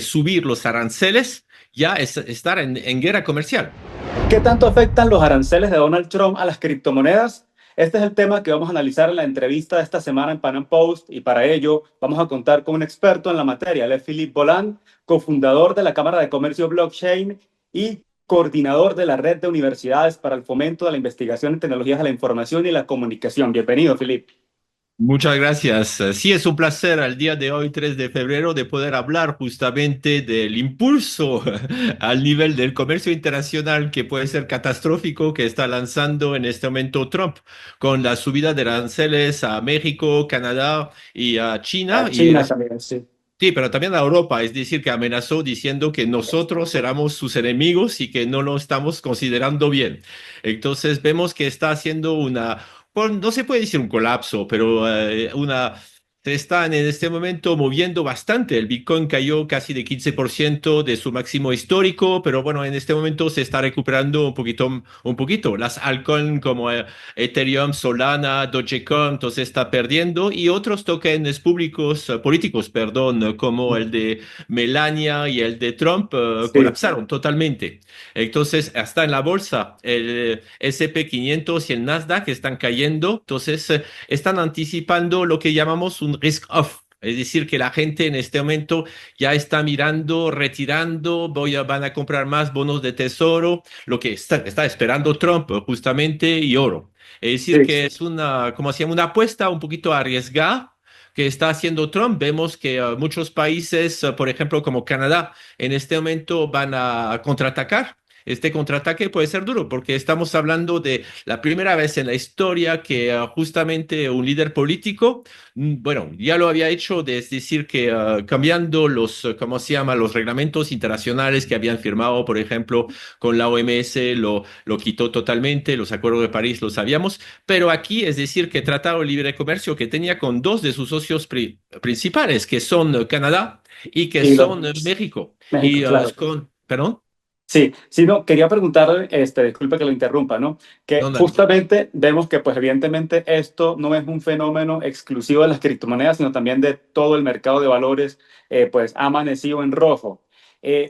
subir los aranceles, ya es estar en guerra comercial. ¿Qué tanto afectan los aranceles de Donald Trump a las criptomonedas? Este es el tema que vamos a analizar en la entrevista de esta semana en Pan Am Post, y para ello vamos a contar con un experto en la materia. Él es Philippe Boland, cofundador de la Cámara de Comercio Blockchain y coordinador de la Red de Universidades para el Fomento de la Investigación en Tecnologías de la Información y la Comunicación. Bienvenido, Philippe. Muchas gracias. Sí, es un placer al día de hoy, 3 de febrero, de poder hablar justamente del impulso al nivel del comercio internacional que puede ser catastrófico que está lanzando en este momento Trump con la subida de aranceles a México, Canadá y a A China. China también, sí. Sí, pero también a Europa, es decir, que amenazó diciendo que nosotros éramos sus enemigos y que no lo estamos considerando bien. Entonces vemos que está haciendo no se puede decir un colapso, pero se están en este momento moviendo bastante. El Bitcoin cayó casi de 15% de su máximo histórico, pero bueno, en este momento se está recuperando un poquito, un poquito. Las altcoins como Ethereum, Solana, Dogecoin, entonces está perdiendo y otros tokens públicos, políticos, perdón, como el de Melania y el de Trump, Sí. colapsaron totalmente. Entonces, hasta en la bolsa, el S&P 500 y el Nasdaq están cayendo, entonces están anticipando lo que llamamos un risk off. Es decir, que la gente en este momento ya está mirando, retirando, van a comprar más bonos de tesoro, lo que está esperando Trump justamente y oro. Es decir, Sí. que es una, como se llama, una apuesta un poquito arriesgada que está haciendo Trump. Vemos que muchos países, por ejemplo, como Canadá, en este momento van a contraatacar. Este contraataque puede ser duro porque estamos hablando de la primera vez en la historia que justamente un líder político, bueno, ya lo había hecho, es decir, que cambiando ¿cómo se llama? Los reglamentos internacionales que habían firmado, por ejemplo, con la OMS, lo quitó totalmente, los acuerdos de París lo sabíamos, pero aquí es decir que Tratado de Libre Comercio que tenía con dos de sus socios principales, que son Canadá y que Y son México. México, Y claro. perdón, Sí, sí, no, quería preguntarle, disculpe que lo interrumpa, ¿no? Que no, no, justamente vemos que, pues, evidentemente, esto no es un fenómeno exclusivo de las criptomonedas, sino también de todo el mercado de valores, pues, ha amanecido en rojo.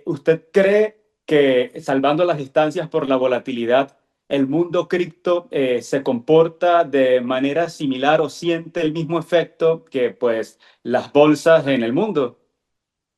¿Usted cree que, salvando las distancias por la volatilidad, el mundo cripto se comporta de manera similar o siente el mismo efecto que, pues, las bolsas en el mundo?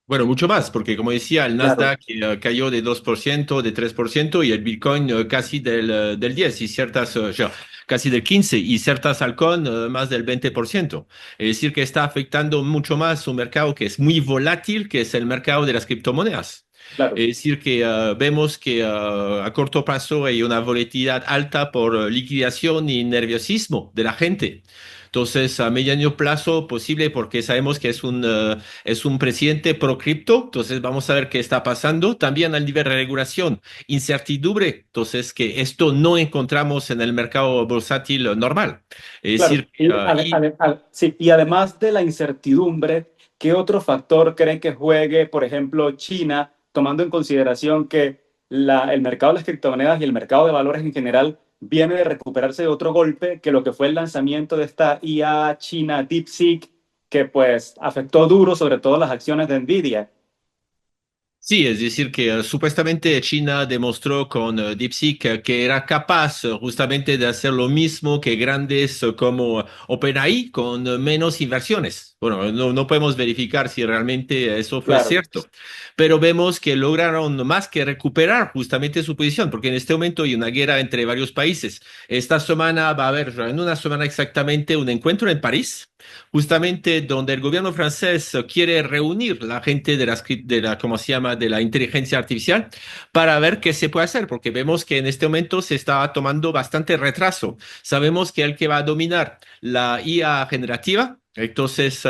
bueno, mucho más, porque como decía, el Claro, Nasdaq cayó de 2%, de 3%, y el Bitcoin casi del 10, y ciertas, ya, casi del 15, y ciertas altcoins más del 20%. Es decir, que está afectando mucho más un mercado que es muy volátil, que es el mercado de las criptomonedas. claro. Es decir, que vemos que a corto plazo hay una volatilidad alta por liquidación y nerviosismo de la gente. Entonces, a mediano plazo posible, porque sabemos que es un presidente pro cripto, entonces vamos a ver qué está pasando. También al nivel de regulación, incertidumbre, entonces que esto no encontramos en el mercado bursátil normal. Es Claro, decir, y, sí, y además de la incertidumbre, ¿qué otro factor cree que juegue, por ejemplo, China, tomando en consideración que el mercado de las criptomonedas y el mercado de valores en general viene de recuperarse de otro golpe, que lo que fue el lanzamiento de esta IA China DeepSeek, que pues afectó duro sobre todo las acciones de Nvidia? sí, es decir, que supuestamente China demostró con DeepSeek que era capaz justamente de hacer lo mismo que grandes como OpenAI con menos inversiones. Bueno, no podemos verificar si realmente eso fue Claro, cierto, pero vemos que lograron más que recuperar justamente su posición, porque en este momento hay una guerra entre varios países. Esta semana va a haber, en una semana exactamente, un encuentro en París justamente donde el gobierno francés quiere reunir la gente ¿cómo se llama?, de la inteligencia artificial para ver qué se puede hacer, porque vemos que en este momento se está tomando bastante retraso. Sabemos que el que va a dominar la IA generativa, entonces,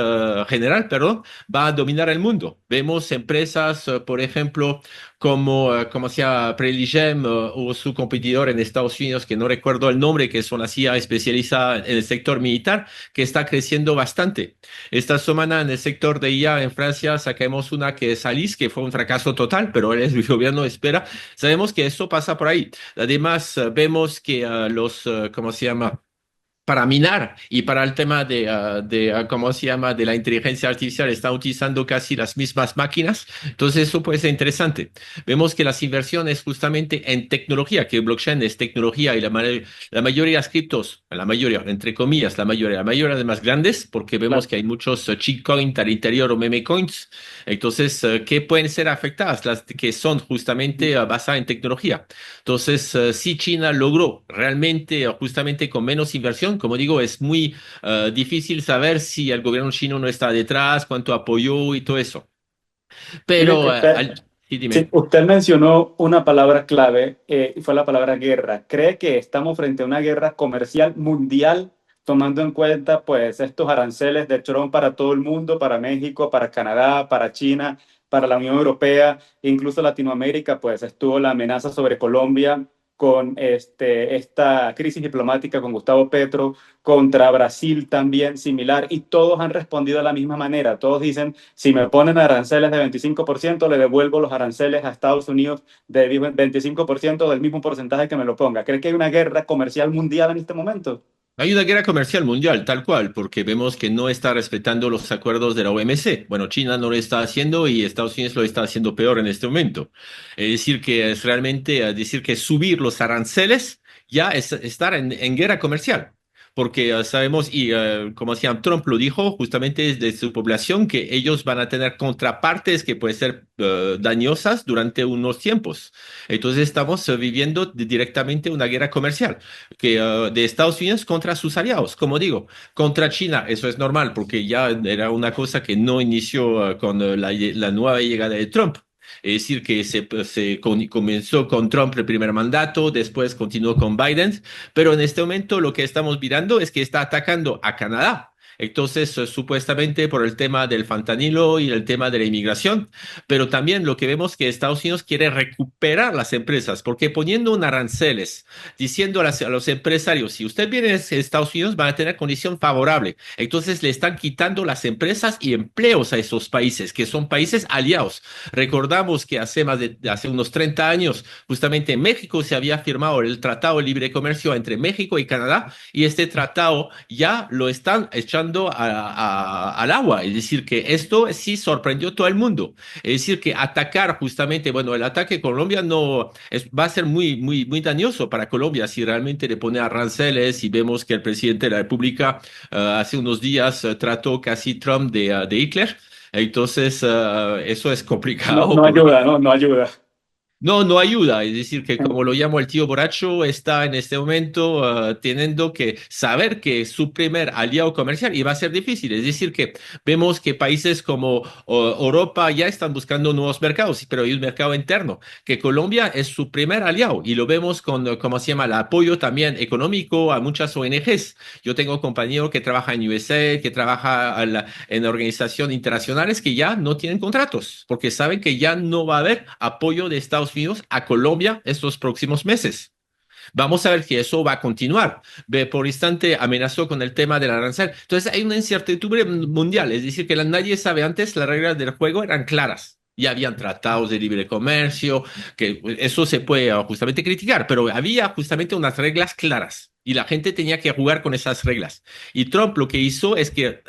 general, perdón, va a dominar el mundo. Vemos empresas, por ejemplo, como se llama Preligem o su competidor en Estados Unidos, que no recuerdo el nombre, que son las IA especializadas en el sector militar, que está creciendo bastante. Esta semana en el sector de IA en Francia sacamos una que es Alice, que fue un fracaso total, pero el gobierno espera. Sabemos que eso pasa por ahí. Además, vemos que ¿cómo se llama? para minar y para el tema ¿cómo se llama?, de la inteligencia artificial, están utilizando casi las mismas máquinas. Entonces, eso puede ser interesante. Vemos que las inversiones justamente en tecnología, que blockchain es tecnología y la mayoría de las criptos, la mayoría, entre comillas, la mayoría de más grandes, porque vemos Claro. que hay muchos shitcoins al interior o meme coins. Entonces, ¿qué pueden ser afectadas? Las que son justamente basadas en tecnología. Entonces, si China logró realmente, justamente con menos inversión, como digo, es muy difícil saber si el gobierno chino no está detrás, cuánto apoyó y todo eso. Mire, Pero, sí, sí, dime. usted mencionó una palabra clave y fue la palabra guerra. ¿Cree que estamos frente a una guerra comercial mundial, tomando en cuenta pues estos aranceles de Trump para todo el mundo, para México, para Canadá, para China, para la Unión Europea, incluso Latinoamérica? Pues estuvo la amenaza sobre Colombia con esta crisis diplomática con Gustavo Petro, contra Brasil también similar, y todos han respondido de la misma manera. Todos dicen: si me ponen aranceles de 25%, le devuelvo los aranceles a Estados Unidos de 25% del mismo porcentaje que me lo ponga. ¿Cree que hay una guerra comercial mundial en este momento? Hay una guerra comercial mundial, tal cual, porque vemos que no está respetando los acuerdos de la OMC. Bueno, China no lo está haciendo y Estados Unidos lo está haciendo peor en este momento. Es decir, que es realmente decir que subir los aranceles ya es estar en guerra comercial. Porque sabemos, y como decía Trump lo dijo justamente desde su población, que ellos van a tener contrapartes que pueden ser dañosas durante unos tiempos. Entonces estamos viviendo directamente una guerra comercial de Estados Unidos contra sus aliados, como digo, contra China, eso es normal, porque ya era una cosa que no inició con la nueva llegada de Trump. Es decir, que comenzó con Trump el primer mandato, después continuó con Biden, pero en este momento lo que estamos mirando es que está atacando a Canadá. Entonces, supuestamente por el tema del fentanilo y el tema de la inmigración, pero también lo que vemos que Estados Unidos quiere recuperar las empresas, porque poniendo un aranceles diciendo a los empresarios, si usted viene a Estados Unidos, van a tener condición favorable. Entonces le están quitando las empresas y empleos a esos países, que son países aliados. Recordamos que hace unos 30 años, justamente en México se había firmado el Tratado de Libre Comercio entre México y Canadá, y este tratado ya lo están echando al agua. Es decir, que esto sí sorprendió a todo el mundo. Es decir, que atacar justamente, bueno, el ataque a Colombia no va a ser muy, muy, muy dañoso para Colombia si realmente le pone aranceles y vemos que el presidente de la República hace unos días trató casi Trump de Hitler. Entonces, eso es No, complicado no porque ayuda, no, no ayuda. no, no ayuda. Es decir, que como lo llamo el tío borracho, está en este momento teniendo que saber que es su primer aliado comercial y va a ser difícil. Es decir, que vemos que países como Europa ya están buscando nuevos mercados, pero hay un mercado interno, que Colombia es su primer aliado y lo vemos con, ¿cómo se llama?, el apoyo también económico a muchas ONGs. Yo tengo compañeros que trabajan en USA, que trabajan en organizaciones internacionales que ya no tienen contratos porque saben que ya no va a haber apoyo de Estados Unidos a Colombia estos próximos meses. Vamos a ver si eso va a continuar. Por instante amenazó con el tema del arancel. Entonces hay una incertidumbre mundial, es decir, que nadie sabe antes, las reglas del juego eran claras. Ya habían tratados de libre comercio, que eso se puede justamente criticar, pero había justamente unas reglas claras y la gente tenía que jugar con esas reglas. Y Trump lo que hizo es que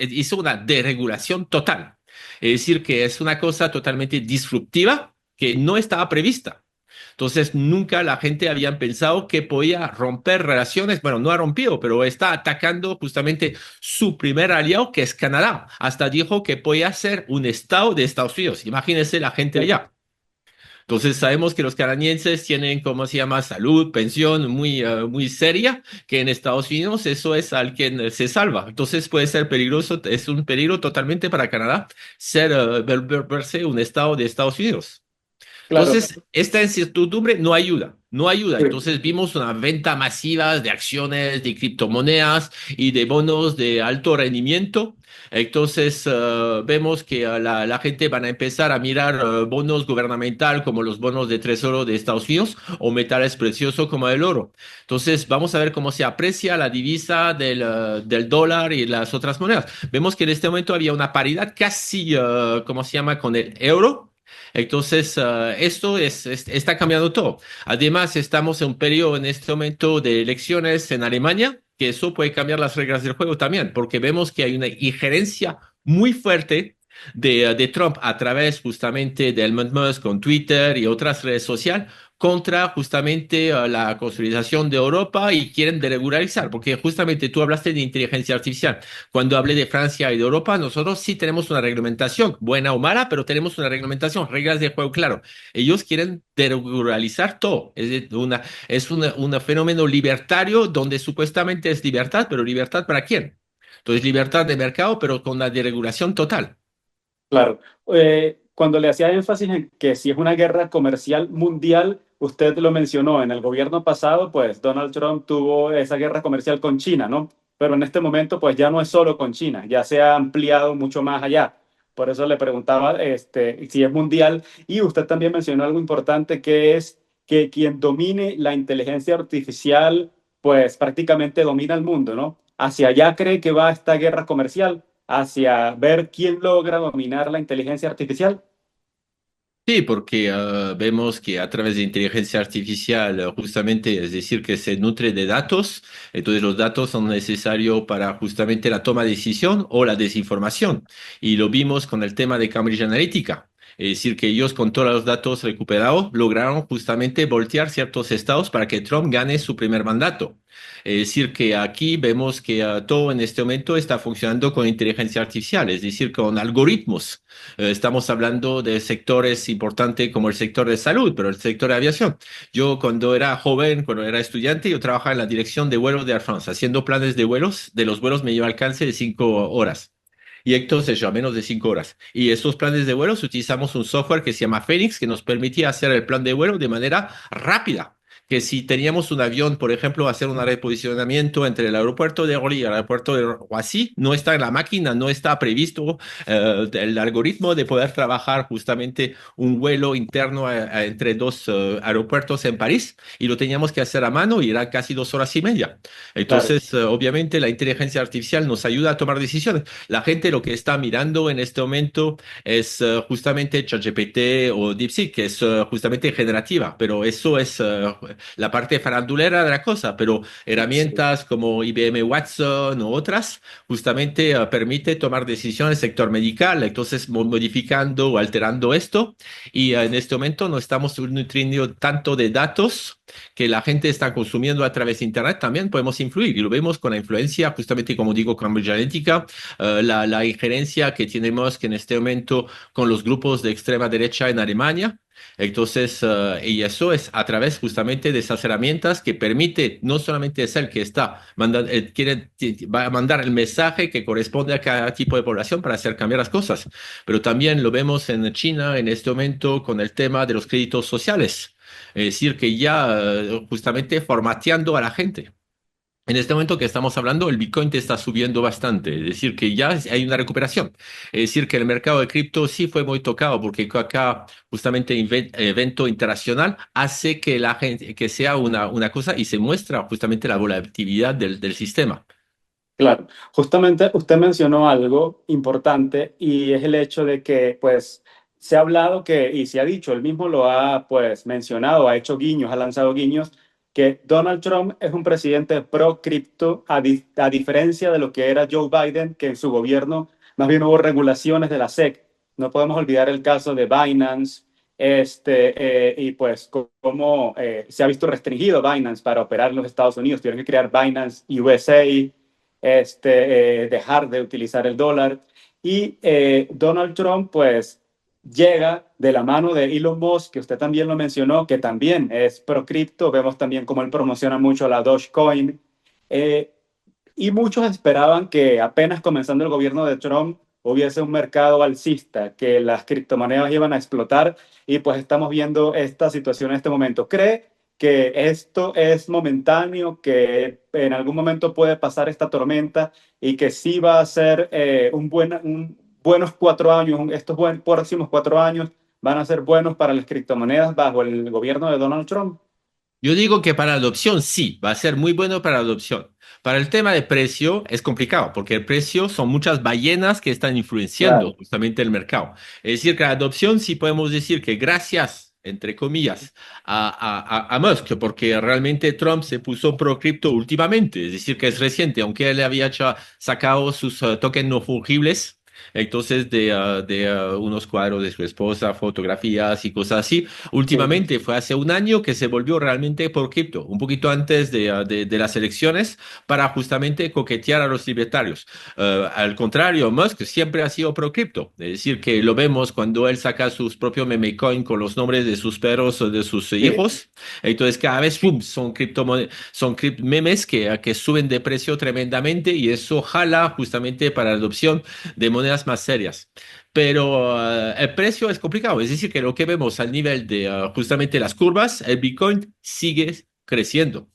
hizo una deregulación total. Es decir, que es una cosa totalmente disruptiva que no estaba prevista. Entonces, nunca la gente había pensado que podía romper relaciones. Bueno, no ha rompido, pero está atacando justamente su primer aliado, que es Canadá. Hasta dijo que podía ser un estado de Estados Unidos. Imagínense la gente allá. Entonces, sabemos que los canadienses tienen, ¿cómo se llama?, salud, pensión muy, muy seria, que en Estados Unidos eso es al quien se salva. Entonces, puede ser peligroso, es un peligro totalmente para Canadá ser, verse un estado de Estados Unidos. Claro, Entonces, esta incertidumbre no ayuda, no ayuda. sí. Entonces, vimos una venta masiva de acciones, de criptomonedas y de bonos de alto rendimiento. Entonces, vemos que la gente van a empezar a mirar bonos gubernamental como los bonos de tesoro de Estados Unidos o metales preciosos como el oro. Entonces, vamos a ver cómo se aprecia la divisa del dólar y las otras monedas. Vemos que en este momento había una paridad casi, ¿cómo se llama?, con el euro. Entonces, esto está cambiando todo. Además, estamos en un periodo en este momento de elecciones en Alemania. que eso puede cambiar las reglas del juego también, porque vemos que hay una injerencia muy fuerte de Trump a través justamente de Elon Musk con Twitter y otras redes sociales contra justamente la consolidación de Europa y quieren deregularizar, porque justamente tú hablaste de inteligencia artificial. Cuando hablé de Francia y de Europa, nosotros sí tenemos una reglamentación, buena o mala, pero tenemos una reglamentación, reglas de juego, claro. Ellos quieren deregularizar todo. Es un fenómeno libertario donde supuestamente es libertad, pero ¿libertad para quién? Entonces, libertad de mercado, pero con la deregulación total. Claro. Cuando le hacía énfasis en que si es una guerra comercial mundial, usted lo mencionó, en el gobierno pasado, pues Donald Trump tuvo esa guerra comercial con China, ¿no? Pero en este momento, pues ya no es solo con China, ya se ha ampliado mucho más allá. Por eso le preguntaba si es mundial. Y usted también mencionó algo importante, que es que quien domine la inteligencia artificial, pues prácticamente domina el mundo, ¿no? ¿Hacia allá cree que va esta guerra comercial? Hacia ver quién logra dominar la inteligencia artificial. Sí, porque vemos que a través de inteligencia artificial, justamente, es decir, que se nutre de datos, entonces los datos son necesarios para justamente la toma de decisión o la desinformación. Y lo vimos con el tema de Cambridge Analytica. Es decir, que ellos con todos los datos recuperados lograron justamente voltear ciertos estados para que Trump gane su primer mandato. Es decir, que aquí vemos que todo en este momento está funcionando con inteligencia artificial, es decir, con algoritmos. Estamos hablando de sectores importantes como el sector de salud, pero el sector de aviación. Yo cuando era joven, cuando era estudiante, yo trabajaba en la dirección de vuelos de Air France, haciendo planes de vuelos. De los vuelos me lleva alcance de 5 horas. Y entonces yo a menos de 5 horas. Y esos planes de vuelos utilizamos un software que se llama Phoenix, que nos permitía hacer el plan de vuelo de manera rápida. Que si teníamos un avión, por ejemplo, hacer un reposicionamiento entre el aeropuerto de Orly y el aeropuerto de Roissy, no está en la máquina, no está previsto el algoritmo de poder trabajar justamente un vuelo interno entre dos aeropuertos en París y lo teníamos que hacer a mano y era casi 2 horas y media. Claro, Entonces, obviamente, la inteligencia artificial nos ayuda a tomar decisiones. La gente lo que está mirando en este momento es justamente ChatGPT o DeepSeek, que es justamente generativa, pero eso es la parte farandulera de la cosa, pero sí, herramientas como IBM Watson u otras justamente permite tomar decisiones en el sector medical, entonces modificando o alterando esto y en este momento no estamos nutriendo tanto de datos que la gente está consumiendo a través de Internet, también podemos influir y lo vemos con la influencia, justamente como digo, Cambridge Analytica, la injerencia que tenemos que en este momento con los grupos de extrema derecha en Alemania. Entonces, y eso es a través justamente de esas herramientas que permite, no solamente es el que está mandando, va a mandar el mensaje que corresponde a cada tipo de población para hacer cambiar las cosas, pero también lo vemos en China en este momento con el tema de los créditos sociales. Es decir, que ya justamente formateando a la gente. En este momento que estamos hablando, el Bitcoin te está subiendo bastante, es decir, que ya hay una recuperación. Es decir, que el mercado de cripto sí fue muy tocado porque acá justamente evento internacional hace que la gente, que sea una cosa y se muestra justamente la volatilidad del sistema. claro. Justamente usted mencionó algo importante y es el hecho de que, pues, se ha hablado que, y se ha dicho, él mismo lo ha, pues, mencionado, ha hecho guiños, ha lanzado guiños, que Donald Trump es un presidente pro cripto, a diferencia de lo que era Joe Biden, que en su gobierno más bien hubo regulaciones de la SEC. No podemos olvidar el caso de Binance, y pues cómo se ha visto restringido Binance para operar en los Estados Unidos. Tuvieron que crear Binance USA, dejar de utilizar el dólar. Y Donald Trump, pues, llega de la mano de Elon Musk, que usted también lo mencionó, que también es pro cripto. Vemos también cómo él promociona mucho la Dogecoin. Eh, y muchos esperaban que apenas comenzando el gobierno de Trump hubiese un mercado alcista, que las criptomonedas iban a explotar y pues estamos viendo esta situación en este momento. ¿Cree que esto es momentáneo, que en algún momento puede pasar esta tormenta y que sí va a ser buenos 4 años, próximos 4 años van a ser buenos para las criptomonedas bajo el gobierno de Donald Trump? Yo digo que para la adopción sí, va a ser muy bueno para la adopción. Para el tema de precio es complicado, porque el precio son muchas ballenas que están influenciando Claro, justamente el mercado. Es decir, que la adopción sí podemos decir que gracias entre comillas, a Musk, porque realmente Trump se puso pro cripto últimamente, es decir, que es reciente, aunque él había sacado sus tokens no fungibles. Entonces, de unos cuadros de su esposa, fotografías y cosas así. Sí. Últimamente, fue hace un año que se volvió realmente por cripto, un poquito antes de las elecciones, para justamente coquetear a los libertarios. Al contrario, Musk siempre ha sido pro cripto, es decir, que lo vemos cuando él saca sus propios meme coin con los nombres de sus perros o de sus Sí. hijos. Entonces, cada vez ¡pum! Son memes que suben de precio tremendamente y eso jala justamente para la adopción de monedas más serias. Pero el precio es complicado, es decir, que lo que vemos al nivel de justamente las curvas, el Bitcoin sigue creciendo.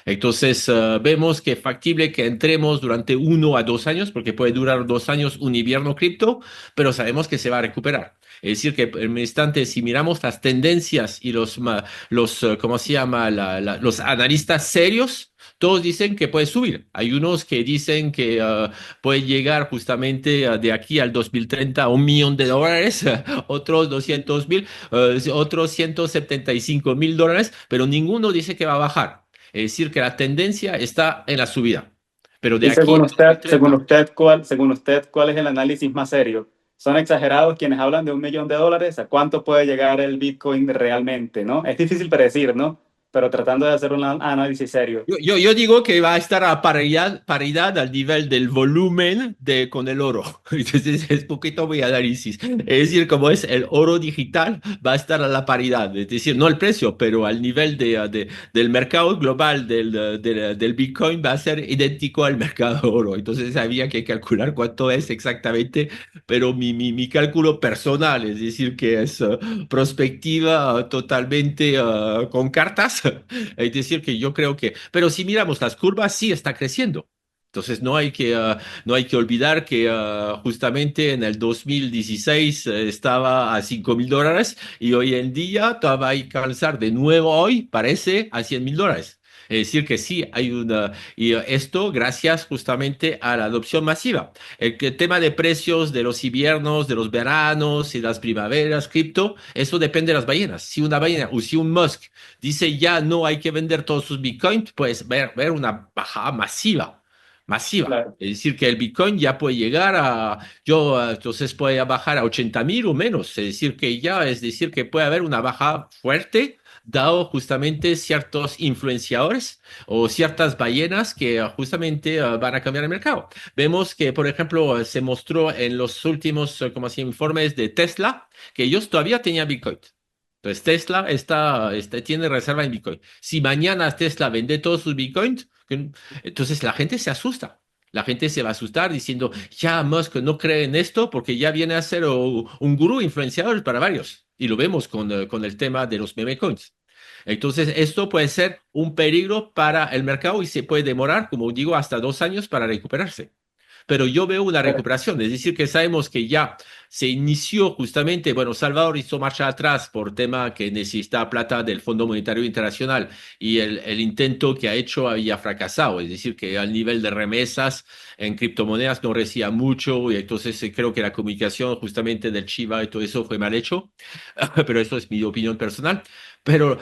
Entonces, vemos que es factible que entremos durante 1 a 2 años, porque puede durar 2 años un invierno cripto, pero sabemos que se va a recuperar. Es decir, que en un instante, si miramos las tendencias y ¿cómo se llama? Los analistas serios, todos dicen que puede subir. Hay unos que dicen que puede llegar justamente de aquí al 2030 a $1 millón, otros 200.000, otros $175.000, pero ninguno dice que va a bajar. Es decir, que la tendencia está en la subida. Pero de Y aquí a 2030, según usted, ¿cuál es el análisis más serio? ¿Son exagerados quienes hablan de $1 millón? ¿A cuánto puede llegar el Bitcoin realmente, no? Es difícil predecir, ¿no? Pero tratando de hacer un análisis serio. yo digo que va a estar a paridad al nivel del volumen con el oro. Entonces es poquito mi análisis. Es decir, como es el oro digital, va a estar a la paridad. Es decir, no el precio, pero al nivel del mercado global del Bitcoin va a ser idéntico al mercado oro. Entonces había que calcular cuánto es exactamente, pero mi cálculo personal, es decir, que es prospectiva totalmente con cartas. Es decir, que yo creo que, pero si miramos las curvas, sí está creciendo. Entonces no hay que olvidar que justamente en el 2016 estaba a $5.000 y hoy en día todavía hay que alzar de nuevo hoy, parece, a $100.000. Es decir, que sí hay y esto gracias justamente a la adopción masiva. Tema de precios de los inviernos, de los veranos y las primaveras, cripto, eso depende de las ballenas. Si una ballena o si un Musk dice ya no hay que vender todos sus bitcoins, pues ver una bajada masiva, masiva. Claro. Es decir, que el bitcoin ya puede llegar entonces puede bajar a 80.000 o menos. Es decir, que ya, es decir, que puede haber una bajada fuerte, dado justamente ciertos influenciadores o ciertas ballenas que justamente van a cambiar el mercado. Vemos que, por ejemplo, se mostró en los últimos, como así, informes de Tesla, que ellos todavía tenían bitcoin. Entonces Tesla tiene reserva en Bitcoin. Si mañana Tesla vende todos sus Bitcoins, entonces la gente se asusta. La gente se va a asustar diciendo, ya Musk no cree en esto porque ya viene a ser un gurú influenciador para varios. Y lo vemos con el tema de los meme coins. Entonces, esto puede ser un peligro para el mercado y se puede demorar, como digo, hasta 2 años para recuperarse, pero yo veo una recuperación, es decir, que sabemos que ya se inició justamente, bueno, Salvador hizo marcha atrás por tema que necesita plata del Fondo Monetario Internacional y el intento que ha hecho había fracasado, es decir, que al nivel de remesas en criptomonedas no recibía mucho y entonces creo que la comunicación justamente del Chiva y todo eso fue mal hecho, pero eso es mi opinión personal. Pero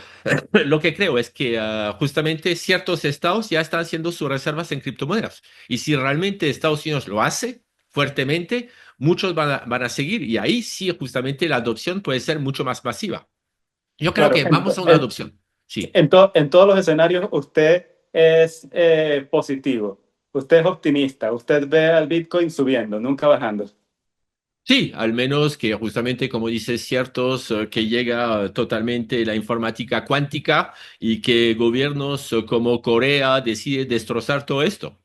lo que creo es que justamente ciertos estados ya están haciendo sus reservas en criptomonedas. Y si realmente Estados Unidos lo hace fuertemente, muchos van a seguir y ahí sí justamente la adopción puede ser mucho más masiva. Yo creo Claro, que vamos a una adopción. Sí. en todos los escenarios usted es positivo, usted es optimista, usted ve al Bitcoin subiendo, nunca bajando. Sí, al menos que justamente, como dices, ciertos que llega totalmente la informática cuántica y que gobiernos como Corea deciden destrozar todo esto.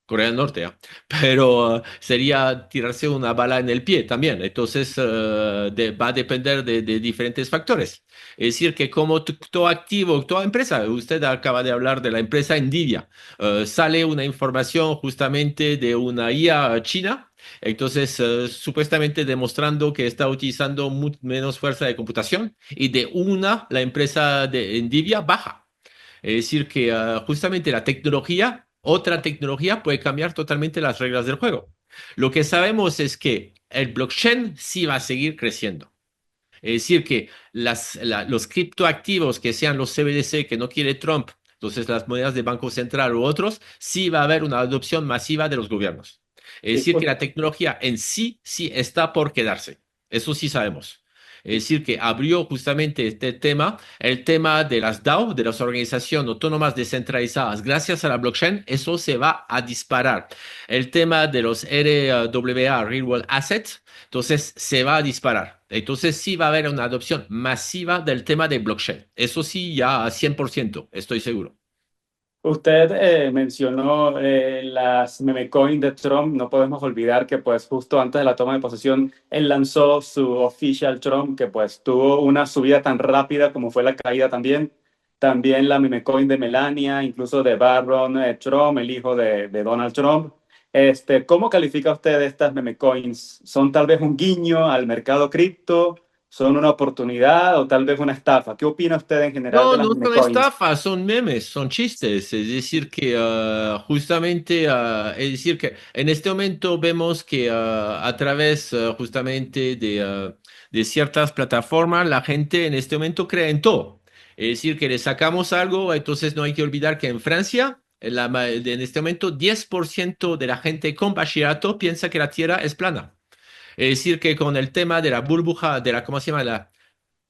Corea del Norte, ¿ah? Pero sería tirarse una bala en el pie también. Entonces, va a depender de diferentes factores. Es decir, que como todo activo, toda empresa, usted acaba de hablar de la empresa Nvidia, sale una información justamente de una IA china. Entonces, supuestamente demostrando que está utilizando menos fuerza de computación y de la empresa de Nvidia baja. Es decir, que justamente la tecnología, otra tecnología puede cambiar totalmente las reglas del juego. Lo que sabemos es que el blockchain sí va a seguir creciendo. Es decir, que los criptoactivos que sean los CBDC que no quiere Trump, entonces las monedas de Banco Central u otros, sí va a haber una adopción masiva de los gobiernos. Es Sí, decir, que la tecnología en sí, sí está por quedarse. Eso sí sabemos. Es decir, que abrió justamente este tema, el tema de las DAO, de las organizaciones autónomas descentralizadas. Gracias a la blockchain, eso se va a disparar. El tema de los RWA, Real World Assets, entonces se va a disparar. Entonces sí va a haber una adopción masiva del tema de blockchain. Eso sí, ya a 100%, estoy seguro. usted mencionó las meme coin de Trump. No podemos olvidar que pues justo antes de la toma de posesión, él lanzó su official Trump, que pues tuvo una subida tan rápida como fue la caída también. También la meme coin de Melania, incluso de Barron Trump, el hijo de Donald Trump. ¿Cómo califica usted estas meme coins? ¿Son tal vez un guiño al mercado cripto? ¿Son una oportunidad o tal vez una estafa? ¿Qué opina usted en general No, de las no meme son coins? estafas, son memes, son chistes. Es decir, que justamente, es decir, que en este momento vemos que a través justamente de ciertas plataformas, la gente en este momento cree en todo. Es decir, que le sacamos algo, entonces no hay que olvidar que en Francia, en este momento, 10% de la gente con bachillerato piensa que la Tierra es plana. Es decir, que con el tema de la burbuja, de la, ¿cómo se llama?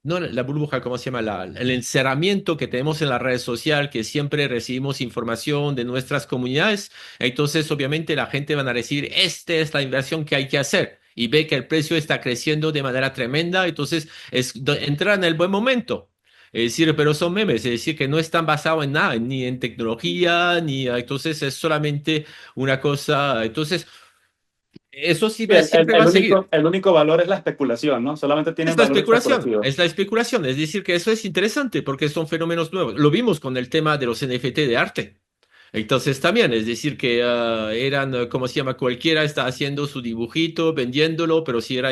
No, la burbuja, ¿cómo se llama? El encerramiento que tenemos en la red social, que siempre recibimos información de nuestras comunidades. Entonces, obviamente, la gente va a decir, esta es la inversión que hay que hacer. Y ve que el precio está creciendo de manera tremenda. Entonces, entrar en el buen momento. Es decir, pero son memes, es decir, que no están basados en nada, ni en tecnología, ni entonces es solamente una cosa. Entonces, eso sí Sí, siempre va a seguir. el único valor es la especulación, ¿no? Solamente tienen valor especulativo. Es la especulación, es decir, que eso es interesante porque son fenómenos nuevos. Lo vimos con el tema de los NFT de arte. Entonces también, es decir, que eran, ¿cómo se llama? Cualquiera está haciendo su dibujito, vendiéndolo, pero si era,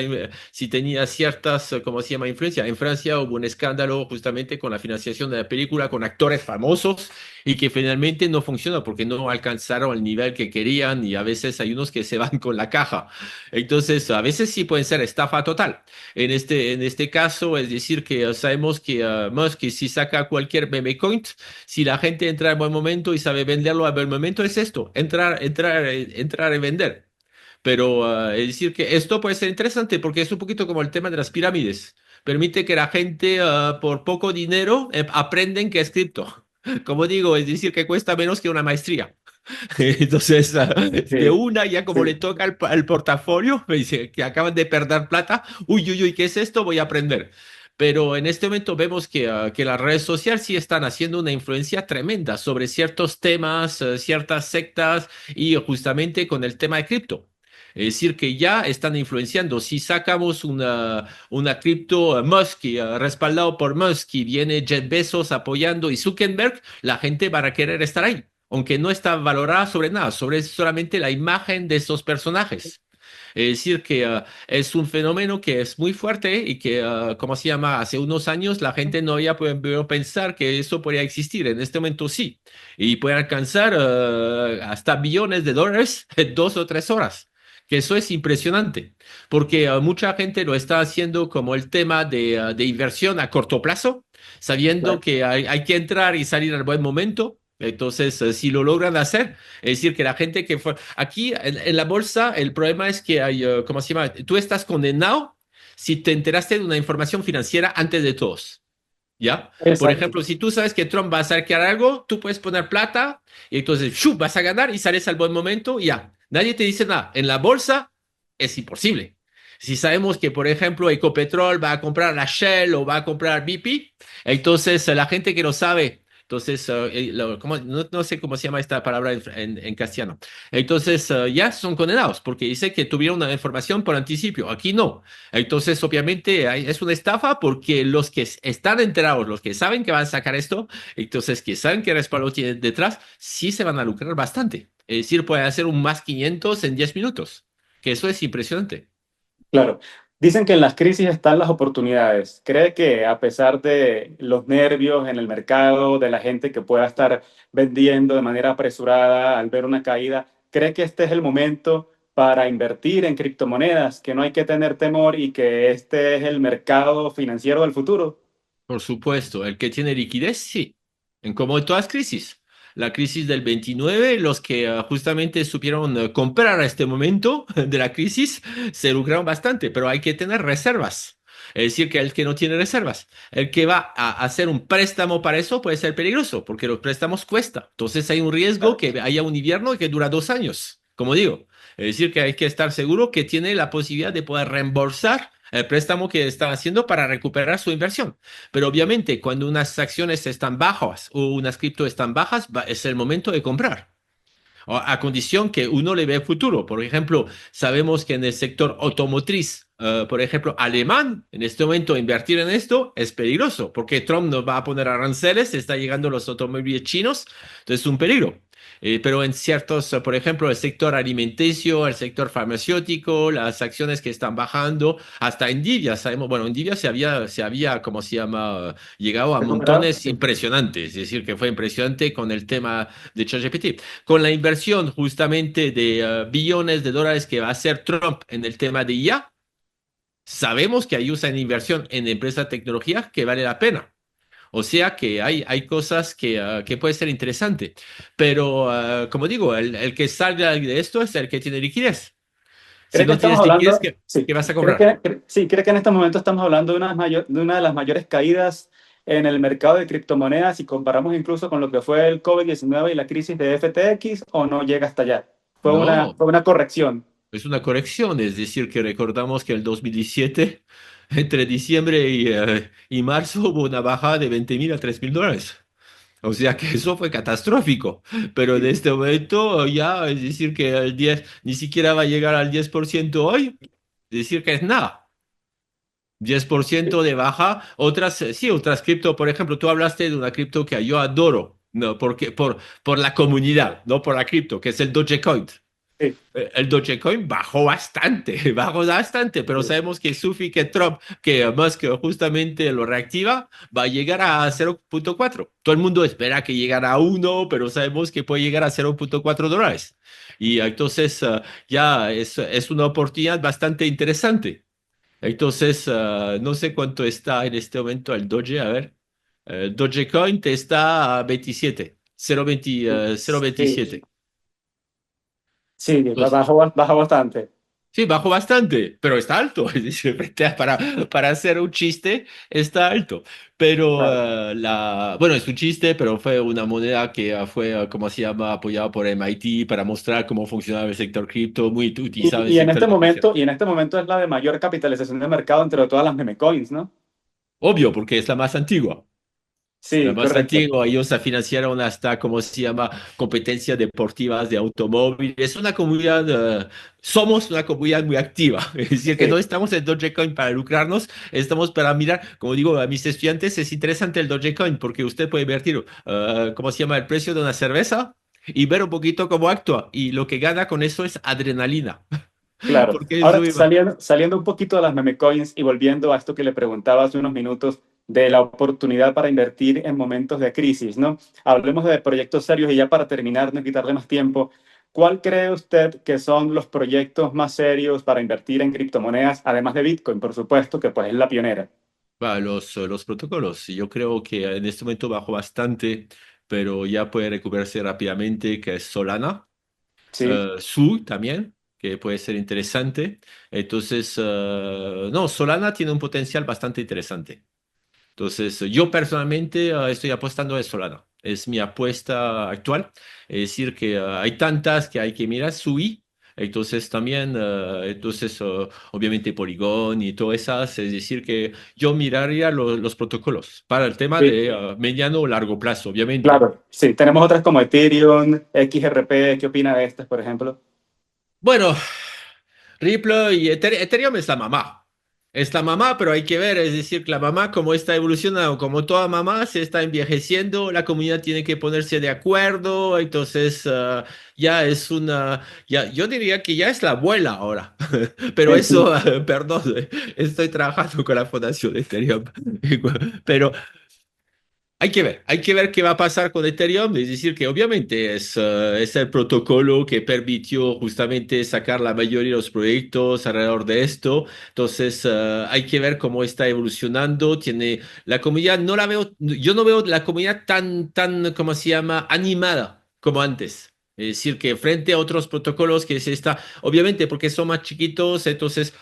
si tenía ciertas, ¿cómo se llama? Influencia. En Francia hubo un escándalo justamente con la financiación de la película con actores famosos y que finalmente no funcionó porque no alcanzaron el nivel que querían y a veces hay unos que se van con la caja. Entonces, a veces sí pueden ser estafa total. En este caso, es decir, que sabemos que Musk, si saca cualquier meme coin, si la gente entra en buen momento y sabe venderlo a buen momento, es esto, entrar y vender. Pero es decir que esto puede ser interesante porque es un poquito como el tema de las pirámides. Permite que la gente por poco dinero aprenden que es cripto. Como digo, es decir, que cuesta menos que una maestría. Entonces, de Sí, una ya como le sí. toca al portafolio, me dice que acaban de perder plata, uy, uy, uy, ¿qué es esto? Voy a aprender. Pero en este momento vemos que las redes sociales sí están haciendo una influencia tremenda sobre ciertos temas, ciertas sectas y justamente con el tema de cripto. Es decir, que ya están influenciando. Si sacamos una cripto Musk, respaldado por Musk, y viene Jeff Bezos apoyando y Zuckerberg, la gente va a querer estar ahí aunque no está valorada sobre nada, sobre solamente la imagen de esos personajes. Es decir, que es un fenómeno que es muy fuerte y que, ¿cómo se llama? Hace unos años la gente no había podido pensar que eso podría existir. En este momento sí. Y puede alcanzar hasta billones de dólares en 2 o 3 horas. Que eso es impresionante, porque mucha gente lo está haciendo como el tema de inversión a corto plazo, sabiendo que hay que entrar y salir al buen momento. Entonces, si lo logran hacer, es decir, que la gente que fue aquí en la bolsa, el problema es que hay, ¿cómo se llama? Tú estás condenado si te enteraste de una información financiera antes de todos. ¿Ya? Por Exacto. ejemplo, si tú sabes que Trump va a sacar algo, tú puedes poner plata y entonces ¡shu! Vas a ganar y sales al buen momento y ya. Nadie te dice nada. En la bolsa es imposible. Si sabemos que, por ejemplo, Ecopetrol va a comprar la Shell o va a comprar BP, entonces la gente que lo sabe, entonces, no sé cómo se llama esta palabra en castellano. Entonces, ya son condenados porque dice que tuvieron una información por anticipio. Aquí no. Entonces, obviamente, es una estafa porque los que están enterados, los que saben que van a sacar esto, entonces que saben qué respaldo tiene detrás, sí se van a lucrar bastante. Es decir, pueden hacer un más 500 en 10 minutos, que eso es impresionante. Claro. Dicen que en las crisis están las oportunidades. ¿Cree que a pesar de los nervios en el mercado, de la gente que pueda estar vendiendo de manera apresurada al ver una caída, cree que este es el momento para invertir en criptomonedas, que no hay que tener temor y que este es el mercado financiero del futuro? Por supuesto, el que tiene liquidez, sí. En como en todas crisis. La crisis del 29, los que justamente supieron comprar a este momento de la crisis, se lucraron bastante, pero hay que tener reservas. Es decir, que el que no tiene reservas, el que va a hacer un préstamo para eso puede ser peligroso, porque los préstamos cuestan. Entonces hay un riesgo que haya un invierno que dura 2 años, como digo. Es decir, que hay que estar seguro que tiene la posibilidad de poder reembolsar el préstamo que está haciendo para recuperar su inversión. Pero obviamente, cuando unas acciones están bajas o unas cripto están bajas, es el momento de comprar. A condición que uno le ve futuro. Por ejemplo, sabemos que en el sector automotriz, por ejemplo, alemán, en este momento invertir en esto es peligroso, porque Trump nos va a poner aranceles, está llegando los automóviles chinos, entonces es un peligro. Pero en ciertos, por ejemplo, el sector alimenticio, el sector farmacéutico, las acciones que están bajando, hasta Nvidia, sabemos, bueno, Nvidia se había, ¿cómo se llama? Llegado a ¿Recuperado? montones Sí. impresionantes, es decir, que fue impresionante con el tema de ChatGPT. Con la inversión justamente de billones de dólares que va a hacer Trump en el tema de IA, sabemos que hay una inversión en empresas de tecnología que vale la pena. O sea que hay cosas que puede ser interesante. Pero, como digo, el que salga de esto es el que tiene liquidez. Si ¿Cree que no estamos tienes liquidez, hablando, ¿qué, sí, qué vas a cree comprar? que, sí, cree que en este momento estamos hablando de una de las mayores caídas en el mercado de criptomonedas si comparamos incluso con lo que fue el COVID-19 y la crisis de FTX o no llega hasta allá? No, Fue una corrección. es una corrección. Es decir, que recordamos que el 2017, entre diciembre y marzo, hubo una bajada de 20.000 a 3.000 dólares. O sea que eso fue catastrófico, pero en Sí, este momento ya, es decir, que el 10 ni siquiera va a llegar al 10% hoy, es decir, que es nada. 10% sí, de baja, otras, sí, otras cripto, por ejemplo, tú hablaste de una cripto que yo adoro, no, porque, por la comunidad, no por la cripto, que es el Dogecoin. sí, El Dogecoin bajó bastante, bajó bastante, pero sí. sabemos que Sufi, que Trump, que Musk justamente lo reactiva, va a llegar a 0.4. Todo el mundo espera que llegue a 1, pero sabemos que puede llegar a 0.4 dólares. Y entonces ya es una oportunidad bastante interesante. Entonces, no sé cuánto está en este momento el Doge, a ver. El Dogecoin te está a 27, 0.20, Sí, 0.27. sí, bajó, bajó bastante. Sí, bajó bastante, pero está alto. Es decir, para hacer un chiste, está alto. Pero Claro. bueno, es un chiste, pero fue una moneda que fue, ¿cómo se llama?, apoyada por MIT para mostrar cómo funcionaba el sector cripto, muy utilizado en el sector de inversión. Y en este momento es la de mayor capitalización de mercado entre todas las meme coins, ¿no? Obvio, porque es la más antigua. La Sí, más correcto. antigua, ellos financiaron hasta, ¿cómo se llama?, competencias deportivas de automóviles. Es una comunidad, somos una comunidad muy activa. Es decir, que no Sí, estamos en Dogecoin para lucrarnos, estamos para mirar, como digo a mis estudiantes, es interesante el Dogecoin porque usted puede invertir, ¿cómo se llama?, el precio de una cerveza y ver un poquito cómo actúa. Y lo que gana con eso es adrenalina, claro. porque es Ahora, muy... saliendo un poquito de las meme coins y volviendo a esto que le preguntaba hace unos minutos de la oportunidad para invertir en momentos de crisis, ¿no? Hablemos de proyectos serios y ya para terminar, no quitarle más tiempo, ¿cuál cree usted que son los proyectos más serios para invertir en criptomonedas, además de Bitcoin, por supuesto, que pues es la pionera? Los protocolos, yo creo que en este momento bajó bastante, pero ya puede recuperarse rápidamente, que es Solana. Sí, Su también, que puede ser interesante. Entonces, no, Solana tiene un potencial bastante interesante. Entonces, yo personalmente estoy apostando a Solana. Es mi apuesta actual. Es decir, que hay tantas que hay que mirar. Sui, entonces también, obviamente Polygon y todas esas. Es decir, que yo miraría los protocolos para el tema sí, de mediano o largo plazo, obviamente. claro. Sí, tenemos otras como Ethereum, XRP, ¿qué opina de estas, por ejemplo? Bueno, Ripple y Ethereum es la mamá. Es la mamá, pero hay que ver, es decir, que la mamá, como está evolucionando, como toda mamá, se está envejeciendo, la comunidad tiene que ponerse de acuerdo, entonces ya es yo diría que ya es la abuela ahora. Pero eso, perdón, estoy trabajando con la Fundación Ethereum, pero Hay que ver qué va a pasar con Ethereum. Es decir, que obviamente es el protocolo que permitió justamente sacar la mayoría de los proyectos alrededor de esto. Entonces, hay que ver cómo está evolucionando. Tiene la comunidad, no la veo, yo no veo la comunidad ¿cómo se llama? Animada como antes. Es decir, que frente a otros protocolos que se está, obviamente porque son más chiquitos, entonces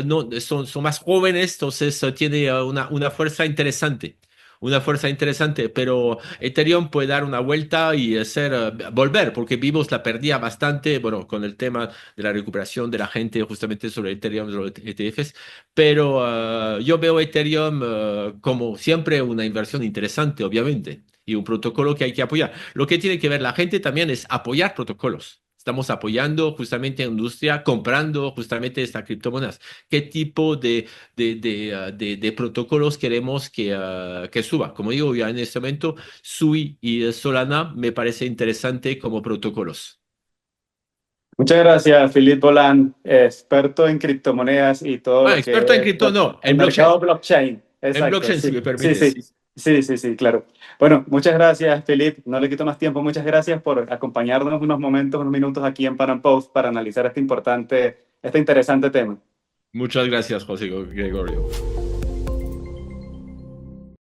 no, son más jóvenes, entonces tiene una fuerza interesante. Una fuerza interesante, pero Ethereum puede dar una vuelta y hacer volver, porque vimos la pérdida bastante, bueno, con el tema de la recuperación de la gente justamente sobre Ethereum, sobre los ETFs, pero yo veo Ethereum como siempre una inversión interesante, obviamente, y un protocolo que hay que apoyar. Lo que tiene que ver la gente también es apoyar protocolos. Estamos apoyando justamente a la industria, comprando justamente estas criptomonedas. ¿Qué tipo de protocolos queremos que suba? Como digo, ya en este momento, SUI y Solana me parece interesante como protocolos. Muchas gracias, Philippe Bolan, experto en criptomonedas y todo Ah, lo experto en que es cripto, no, el en blockchain. mercado blockchain. En Exacto, blockchain, si sí, me sí, permites, sí, sí. sí, sí, sí, claro. Bueno, muchas gracias, Philippe. No le quito más tiempo. Muchas gracias por acompañarnos unos momentos, unos minutos aquí en Pan Am Post para analizar este interesante tema. Muchas gracias, José Gregorio.